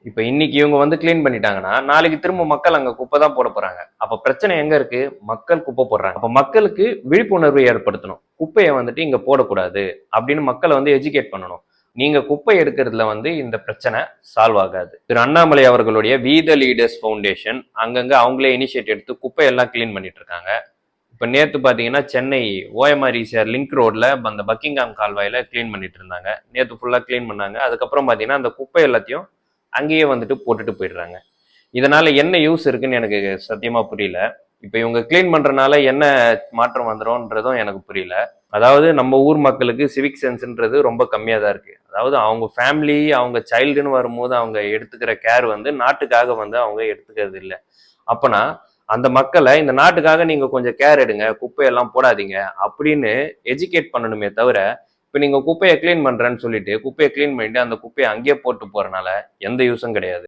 இப்ப இன்னைக்கு இவங்க வந்து கிளீன் பண்ணிட்டாங்கன்னா, நாளைக்கு திரும்ப மக்கள் அங்க குப்பை தான் போட போறாங்க. அப்ப பிரச்சனை எங்க இருக்கு? மக்கள் குப்பை போடுறாங்க. அப்ப மக்களுக்கு விழிப்புணர்வு ஏற்படுத்தணும். குப்பைய வந்துட்டு இங்க போடக்கூடாது அப்படின்னு மக்கள வந்து எஜுகேட் பண்ணணும். நீங்க குப்பை எடுக்கிறதுல வந்து இந்த பிரச்சனை சால்வ் ஆகாது. திரு அண்ணாமலை அவர்களுடைய வி த லீடர்ஸ் ஃபவுண்டேஷன் அங்கங்க அவங்களே இனிஷியேட் எடுத்து குப்பையெல்லாம் கிளீன் பண்ணிட்டு இருக்காங்க. இப்ப நேத்து பாத்தீங்கன்னா சென்னை ஓஎம்ஆர் ஈசிஆர் லிங்க் ரோட்ல அந்த பக்கிங்ஹாம் கால்வாயில கிளீன் பண்ணிட்டு இருந்தாங்க. நேத்து ஃபுல்லா கிளீன் பண்ணாங்க. அதுக்கப்புறம் பாத்தீங்கன்னா அந்த குப்பை எல்லாத்தையும் அங்கேயே வந்துட்டு போட்டுட்டு போயிடுறாங்க. இதனால என்ன யூஸ் இருக்குன்னு எனக்கு சத்தியமா புரியல. இப்ப இவங்க கிளீன் பண்றதுனால என்ன மாற்றம் வந்துரும்ன்றதும் எனக்கு புரியல. அதாவது நம்ம ஊர் மக்களுக்கு சிவிக் சென்ஸ்ன்றது ரொம்ப கம்மியா தான் இருக்கு. அதாவது அவங்க ஃபேமிலி அவங்க சைல்டுன்னு வரும்போது அவங்க எடுத்துக்கிற கேர் வந்து நாட்டுக்காக வந்து அவங்க எடுத்துக்கிறது இல்லை. அப்பனா அந்த மக்களை இந்த நாட்டுக்காக நீங்க கொஞ்சம் கேர் எடுங்க, குப்பையெல்லாம் போடாதீங்க அப்படின்னு எஜுகேட் பண்ணணுமே தவிர, இப்ப நீங்க குப்பையை கிளீன் பண்றேன்னு சொல்லிட்டு குப்பையை கிளீன் பண்ணிட்டு அந்த குப்பையை அங்கேயே போட்டு போறனால எந்த யூஸும் கிடையாது.